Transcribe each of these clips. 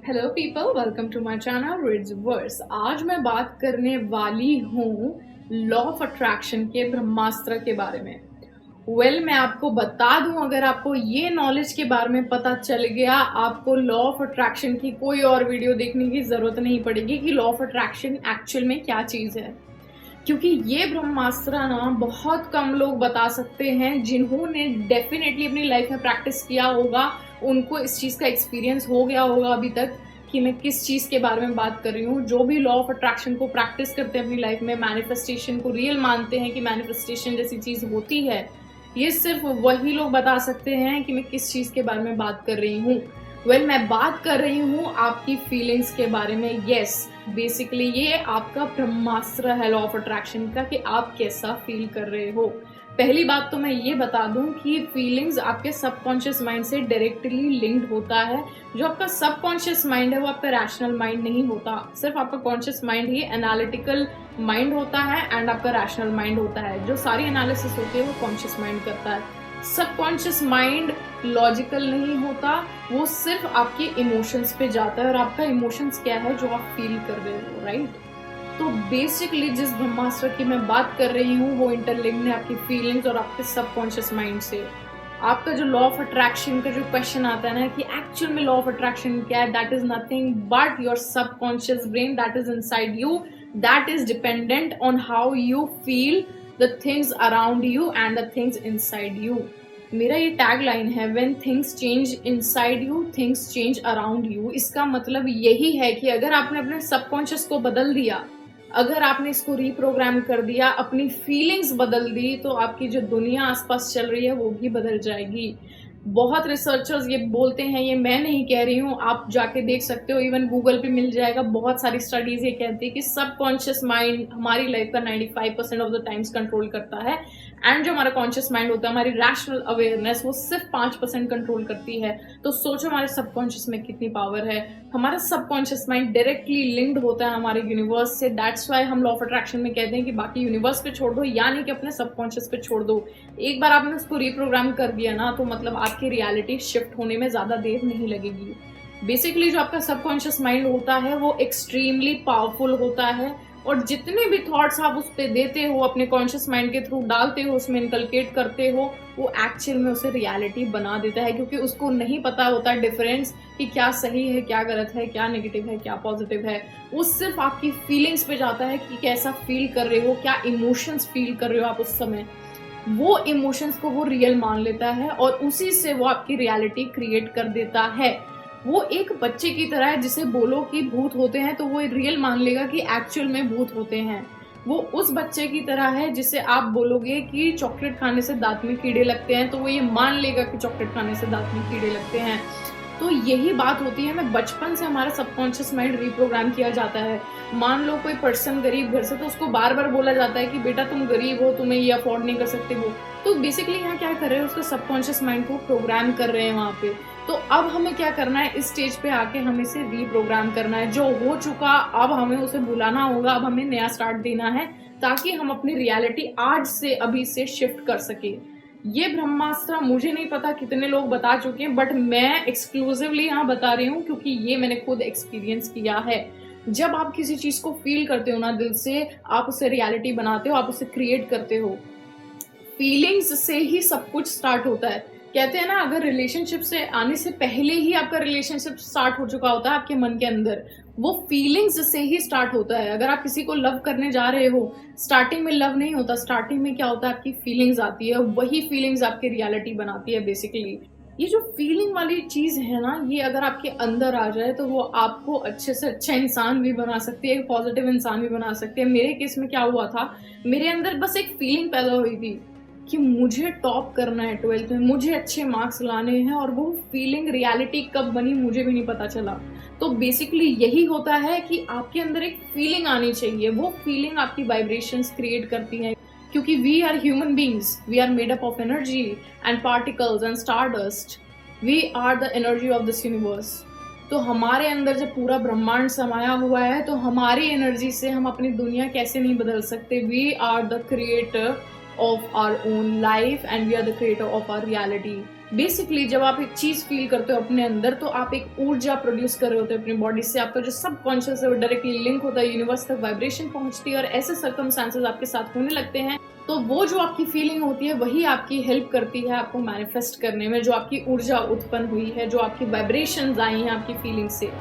Hello people, welcome to my channel reads verse. आज मैं बात करने वाली हूँ लॉ ऑफ अट्रैक्शन के ब्रह्मास्त्र के बारे में। मैं आपको बता दूं, अगर आपको ये नॉलेज के बारे में पता चल गया, आपको लॉ ऑफ अट्रैक्शन की कोई और वीडियो देखने की जरूरत नहीं पड़ेगी कि लॉ ऑफ अट्रैक्शन एक्चुअल में क्या चीज है। क्योंकि ये ब्रह्मास्त्र ना बहुत कम लोग बता सकते हैं, जिन्होंने डेफिनेटली अपनी लाइफ में प्रैक्टिस किया होगा, उनको इस चीज़ का एक्सपीरियंस हो गया होगा अभी तक कि मैं किस चीज़ के बारे में बात कर रही हूँ। जो भी लॉ ऑफ अट्रैक्शन को प्रैक्टिस करते हैं अपनी लाइफ में, मैनिफेस्टेशन को रियल मानते हैं कि मैनिफेस्टेशन जैसी चीज़ होती है, ये सिर्फ वही लोग बता सकते हैं कि मैं किस चीज़ के बारे में बात कर रही हूँ। मैं बात कर रही हूँ आपकी फीलिंग्स के बारे में। यस, बेसिकली ये आपका ब्रह्मास्त्र है लॉ ऑफ अट्रैक्शन का, कि आप कैसा फील कर रहे हो। पहली बात तो मैं ये बता दूं कि फीलिंग्स आपके सबकॉन्शियस माइंड से डायरेक्टली लिंक्ड होता है। जो आपका सबकॉन्शियस माइंड है वो आपका रैशनल माइंड नहीं होता। सिर्फ आपका कॉन्शियस माइंड ही एनालिटिकल माइंड होता है एंड आपका रैशनल माइंड होता है। जो सारी एनालिसिस होती है वो कॉन्शियस माइंड करता है। सबकॉन्शियस माइंड लॉजिकल नहीं होता, वो सिर्फ आपके इमोशंस पे जाता है, और आपका इमोशंस क्या है जो आप फील कर रहे हो, राइट। तो बेसिकली जिस ब्रह्मास्त्र की मैं बात कर रही हूँ वो इंटरलिंक्ड है आपकी फीलिंग्स और आपके सबकॉन्शियस माइंड से। आपका जो लॉ ऑफ अट्रैक्शन का जो क्वेश्चन आता है ना कि एक्चुअल में लॉ ऑफ अट्रैक्शन क्या है, that is nothing but your subconscious brain that is inside you, that is dependent on how you feel the things around you and the things inside you. मेरा ये tag line है, when things change inside you things change around you. इसका मतलब यही है कि अगर आपने अपने सबकॉन्शियस को बदल दिया, अगर आपने इसको रीप्रोग्राम कर दिया, अपनी फीलिंग्स बदल दी, तो आपकी जो दुनिया आसपास चल रही है वो भी बदल जाएगी। बहुत रिसर्चर्स ये बोलते हैं, ये मैं नहीं कह रही हूँ, आप जाके देख सकते हो, इवन गूगल पे मिल जाएगा। बहुत सारी स्टडीज ये कहती है कि सबकॉन्शियस माइंड हमारी लाइफ का 95% ऑफ द टाइम्स कंट्रोल करता है, एंड जो हमारा कॉन्शियस माइंड होता है, हमारी रैशनल अवेयरनेस, वो सिर्फ 5% कंट्रोल करती है। तो सोचो हमारे सबकॉन्शियस में कितनी पावर है। हमारा सबकॉन्शियस माइंड डायरेक्टली लिंक्ड होता है हमारे यूनिवर्स से। दैट्स वाई हम लॉ ऑफ अट्रैक्शन में कहते हैं कि बाकी यूनिवर्स पे छोड़ दो, यानी कि अपने सबकॉन्शियस पे छोड़ दो। एक बार आपने उसको रीप्रोग्राम कर दिया ना, तो मतलब आपकी रियलिटी शिफ्ट होने में ज्यादा देर नहीं लगेगी। बेसिकली जो आपका सबकॉन्शियस माइंड होता है वो एक्सट्रीमली पावरफुल होता है, और जितने भी थॉट्स आप उस पर देते हो, अपने कॉन्शियस माइंड के थ्रू डालते हो, उसमें इनकलकेट करते हो, वो एक्चुअल में उसे रियलिटी बना देता है। क्योंकि उसको नहीं पता होता डिफरेंस कि क्या सही है, क्या गलत है, क्या नेगेटिव है, क्या पॉजिटिव है। वो सिर्फ आपकी फीलिंग्स पे जाता है कि कैसा फील कर रहे हो, क्या इमोशंस फील कर रहे हो आप उस समय। वो इमोशंस को वो रियल मान लेता है और उसी से वो आपकी रियलिटी क्रिएट कर देता है। वो एक बच्चे की तरह है, जिसे बोलो कि भूत होते हैं तो वो रियल मान लेगा कि एक्चुअल में भूत होते हैं। वो उस बच्चे की तरह है जिसे आप बोलोगे कि चॉकलेट खाने से दांत में कीड़े लगते हैं, तो वो ये मान लेगा कि चॉकलेट खाने से दांत में कीड़े लगते हैं। तो यही बात होती है, हमें बचपन से हमारा सबकॉन्शियस माइंड रीप्रोग्राम किया जाता है। मान लो कोई पर्सन गरीब घर से, तो उसको बार बार बोला जाता है कि बेटा तुम गरीब हो, तुम्हें ये अफोर्ड नहीं कर सकते हो। तो बेसिकली यहाँ क्या कर रहे हैं, उसका सबकॉन्शियस माइंड को प्रोग्राम कर रहे हैं वहाँ पे। तो अब हमें क्या करना है, इस स्टेज पे आके हमें इसे रीप्रोग्राम करना है। जो हो चुका अब हमें उसे भुलाना होगा, अब हमें नया स्टार्ट देना है, ताकि हम अपनी रियलिटी आज से अभी से शिफ्ट कर सके। ये ब्रह्मास्त्र मुझे नहीं पता कितने लोग बता चुके हैं, बट मैं एक्सक्लूसिवली यहाँ बता रही हूँ क्योंकि ये मैंने खुद एक्सपीरियंस किया है। जब आप किसी चीज को फील करते हो ना दिल से, आप उसे रियलिटी बनाते हो, आप उसे क्रिएट करते हो। फीलिंग्स से ही सब कुछ स्टार्ट होता है। कहते हैं ना, अगर रिलेशनशिप से आने से पहले ही आपका रिलेशनशिप स्टार्ट हो चुका होता है आपके मन के अंदर, वो फीलिंग्स से ही स्टार्ट होता है। अगर आप किसी को लव करने जा रहे हो, स्टार्टिंग में लव नहीं होता, स्टार्टिंग में क्या होता है, आपकी फीलिंग्स आती है, वही फीलिंग्स आपकी रियलिटी बनाती है बेसिकली। ये जो फीलिंग वाली चीज है ना, ये अगर आपके अंदर आ जाए तो वो आपको अच्छे से अच्छा इंसान भी बना सकती है, एक पॉजिटिव इंसान भी बना सकती है। मेरे केस में क्या हुआ था, मेरे अंदर बस एक फीलिंग पैदा हुई थी कि मुझे टॉप करना है 12th में, मुझे अच्छे मार्क्स लाने हैं, और वो फीलिंग रियलिटी कब बनी मुझे भी नहीं पता चला। तो बेसिकली यही होता है कि आपके अंदर एक फीलिंग आनी चाहिए, वो फीलिंग आपकी वाइब्रेशंस क्रिएट करती है। क्योंकि we are human beings, we are made up of energy and particles and stardust. We are the energy of this universe. तो हमारे अंदर जब पूरा ब्रह्मांड समाया हुआ है, तो हमारी एनर्जी से हम अपनी दुनिया कैसे नहीं बदल सकते। We are the creator of our own life and we are the creator of our reality. Basically जब आप एक चीज फील करते हो अपने अंदर तो आप एक ऊर्जा प्रोड्यूस कर रहे होते हो अपनी बॉडी से। आपका जो सबकॉन्शियस है वो डायरेक्टली लिंक होता है, यूनिवर्स तक वाइब्रेशन पहुंचती है और ऐसे सर्कमस्टांसेस आपके साथ होने लगते हैं। तो वो जो आपकी फीलिंग होती है वही आपकी हेल्प करती है आपको मैनिफेस्ट करने में। जो आपकी ऊर्जा उत्पन्न हुई है, जो आपकी वाइब्रेशंस आई हैं आपकी फीलिंग से,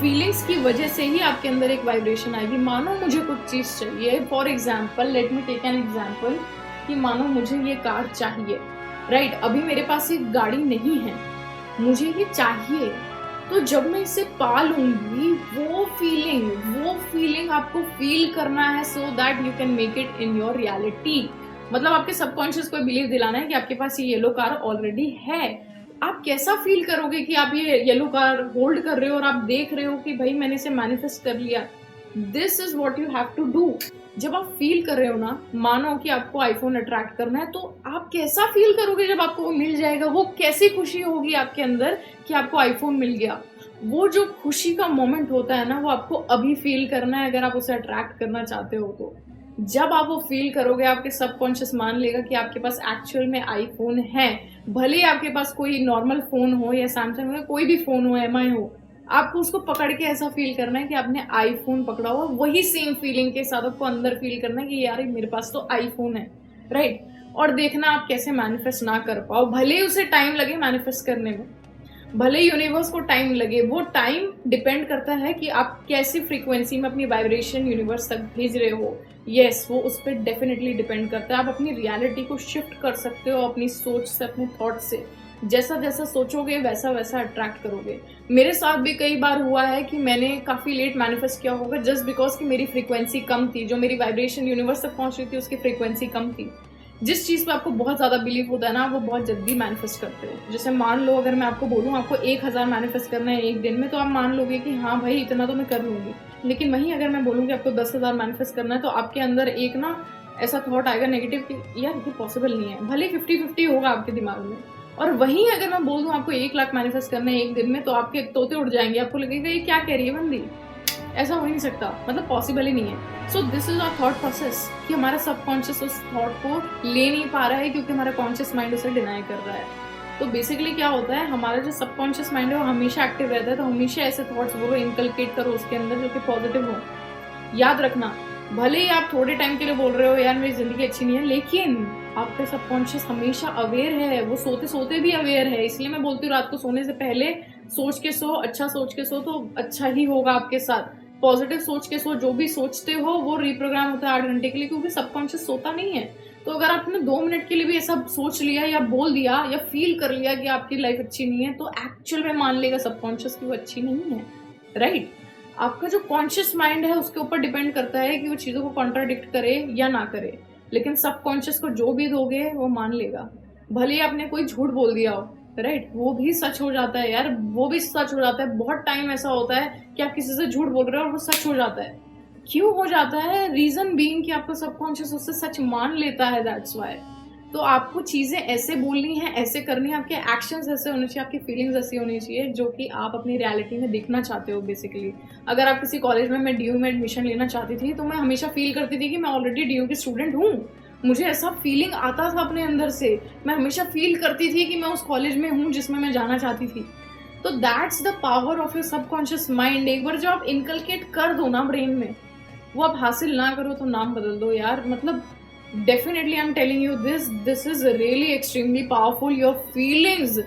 फीलिंग्स की वजह से ही आपके अंदर एक वाइब्रेशन आएगी। मानो मुझे कुछ चीज चाहिए, for example let me take an example, कि मानो मुझे ये कार चाहिए, राइट? अभी मेरे पास एक गाड़ी नहीं है, मुझे ये चाहिए। तो जब मैं इसे पा लूंगी, वो फीलिंग आपको फील करना है so that you can make it in your reality. मतलब आपके सबकॉन्शियस को बिलीव दिलाना है कि आपके पास ये येलो कार ऑलरेडी है। आप कैसा फील करोगे कि आप ये येलो कार होल्ड कर रहे हो और आप देख रहे हो कि भाई मैंने इसे मैनिफेस्ट कर लिया। This is what you have to do. जब आप फील कर रहे हो ना, मानो कि आपको आईफोन अट्रैक्ट करना है, तो आप कैसा फील करोगे जब आपको वो मिल जाएगा? वो कैसी खुशी होगी आपके अंदर कि आपको आईफोन मिल गया। वो जो खुशी का मोमेंट होता है ना, वो आपको अभी फील करना है अगर आप उसे अट्रैक्ट करना चाहते हो तो। जब आप वो फील करोगे, आपके सबकॉन्शियस मान लेगा कि आपके पास एक्चुअल में आईफोन है। भले ही आपके पास कोई नॉर्मल फोन हो या सैमसंग हो, कोई भी फोन हो, एमआई हो, आपको उसको पकड़ के ऐसा फील करना है कि आपने आईफोन पकड़ा हुआ। वही सेम फीलिंग के साथ आपको अंदर फील करना है कि यार मेरे पास तो आईफोन है, राइट? और देखना आप कैसे मैनिफेस्ट ना कर पाओ, भले ही उसे टाइम लगे मैनिफेस्ट करने में, भले यूनिवर्स को टाइम लगे। वो टाइम डिपेंड करता है कि आप कैसी फ्रीक्वेंसी में अपनी वाइब्रेशन यूनिवर्स तक भेज रहे हो। यस, वो उस पर डेफिनेटली डिपेंड करता है। आप अपनी रियलिटी को शिफ्ट कर सकते हो अपनी सोच से, अपने थॉट से। जैसा जैसा सोचोगे वैसा वैसा अट्रैक्ट करोगे। मेरे साथ भी कई बार हुआ है कि मैंने काफी लेट मैनिफेस्ट किया होगा जस्ट बिकॉज कि मेरी फ्रीक्वेंसी कम थी। जो मेरी वाइब्रेशन यूनिवर्स तक पहुंच रही थी उसकी फ्रीक्वेंसी कम थी। जिस चीज पे आपको बहुत ज्यादा बिलीव होता है ना, वो बहुत जल्दी मैनिफेस्ट करते हो। जैसे मान लो अगर मैं आपको बोलूँ आपको 1000 मैनिफेस्ट करना है एक दिन में, तो आप मान लोगे कि हाँ भाई इतना तो मैं कर लूंगी। लेकिन वहीं अगर मैं बोलूँ कि आपको 10,000 मैनिफेस्ट करना है, तो आपके अंदर एक ना ऐसा थॉट आएगा नेगेटिव कि यार ये पॉसिबल नहीं है। भले 50-50 होगा आपके दिमाग में। और वहीं अगर मैं बोल दूं आपको 1 लाख मैनिफेस्ट करना है एक दिन में, तो आपके तोते उड़ जाएंगे। आपको लगेगा ये क्या कह रही है बंदी, ऐसा हो ही नहीं सकता, मतलब पॉसिबल ही नहीं है। So this is our thought process कि हमारा सबकॉन्शियस उस थॉट को ले नहीं पा रहा है क्योंकि हमारा कॉन्शियस माइंड उसे डिनाई कर रहा है। तो बेसिकली क्या होता है, हमारा जो सबकॉन्शियस माइंड है वो हमेशा एक्टिव रहता है। तो हमेशा ऐसे थॉट्स वो इनकलकेट करो उसके अंदर जो कि पॉजिटिव हो। याद रखना, भले ही आप थोड़े टाइम के लिए बोल रहे हो यार मेरी जिंदगी अच्छी नहीं है, लेकिन आपका सबकॉन्शियस हमेशा अवेयर है। वो सोते सोते भी अवेयर है। इसलिए मैं बोलती हूँ रात को सोने से पहले सोच के सो, अच्छा सोच के सो, तो अच्छा ही होगा आपके साथ। पॉजिटिव सोच के सो, जो भी सोचते हो वो रिप्रोग्राम होता है 8 घंटे के लिए, क्योंकि सबकॉन्शियस सोता नहीं है। तो अगर आपने 2 मिनट के लिए भी ऐसा सोच लिया या बोल दिया या फील कर लिया कि आपकी लाइफ अच्छी नहीं है, तो एक्चुअल में मान लेगा सबकॉन्शियस की वो अच्छी नहीं है, राइट? आपका जो कॉन्शियस माइंड है उसके ऊपर डिपेंड करता है कि वो चीजों को कॉन्ट्राडिक्ट करे या ना करे। लेकिन सबकॉन्शियस को जो भी दोगे वो मान लेगा। भले ही आपने कोई झूठ बोल दिया हो, राइट, वो भी सच हो जाता है यार, वो भी सच हो जाता है। बहुत टाइम ऐसा होता है कि आप किसी से झूठ बोल रहे हो और वो सच हो जाता है। क्यों हो जाता है? रीजन बीइंग कि आपका सबकॉन्शियस उससे सच मान लेता है, दैट्स व्हाई। तो आपको चीजें ऐसे बोलनी है, ऐसे करनी है, आपके एक्शंस ऐसे होने चाहिए, आपकी फीलिंग्स ऐसी होनी चाहिए जो कि आप अपनी रियलिटी में दिखना चाहते हो। बेसिकली अगर आप किसी कॉलेज में, मैं डीयू में एडमिशन लेना चाहती थी, तो मैं हमेशा फील करती थी कि मैं ऑलरेडी डीयू की स्टूडेंट हूँ। मुझे ऐसा फीलिंग आता था अपने अंदर से। मैं हमेशा फील करती थी कि मैं उस कॉलेज में हूँ जिसमें मैं जाना चाहती थी। तो that's the power of your subconscious mind. एक बार जो आप इनकलकेट कर दो ना ब्रेन में, वो आप हासिल ना करो तो नाम बदल दो यार। मतलब definitely I am telling you this is really extremely powerful. Your feelings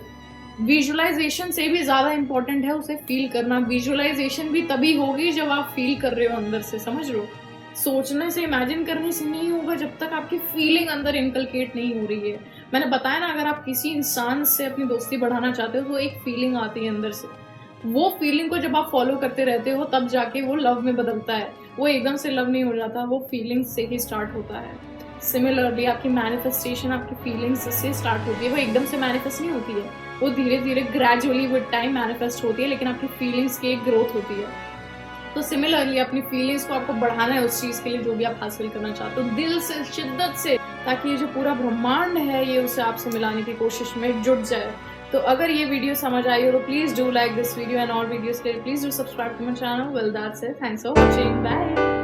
visualization से भी ज्यादा इंपॉर्टेंट है उसे फील करना। विजुअलाइजेशन भी तभी होगी जब आप फील कर रहे हो अंदर से, समझ रहे हो? सोचने से, इमेजिन करने से नहीं होगा जब तक आपकी फीलिंग अंदर इनकलकेट नहीं हो रही है। मैंने बताया ना, अगर आप किसी इंसान से अपनी दोस्ती बढ़ाना चाहते हो तो एक फीलिंग आती है अंदर से। वो फीलिंग को जब आप फॉलो करते रहते हो तब जाके वो लव में बदलता है। वो एकदम से लव नहीं हो जाता, वो फीलिंग से ही स्टार्ट होता है। सिमिलरली आपकी मैनिफेस्टेशन आपकी फीलिंग्स से स्टार्ट होती है। वो एकदम से मैनिफेस्ट नहीं होती है, वो धीरे धीरे ग्रेजुअली विद टाइम मैनिफेस्ट होती है, लेकिन आपकी फीलिंग्स की एक ग्रोथ होती है। तो सिमिलरली अपनी फीलिंग्स को आपको बढ़ाना है उस चीज के लिए जो भी आप हासिल करना चाहते हो, दिल से, शिद्दत से, ताकि ये जो पूरा ब्रह्मांड है ये उसे आपसे मिलाने की कोशिश में जुट जाए। तो अगर ये वीडियो समझ आई हो तो please do like this video and all videos के लिए please do subscribe to my channel. Well that's it, thanks for watching, bye.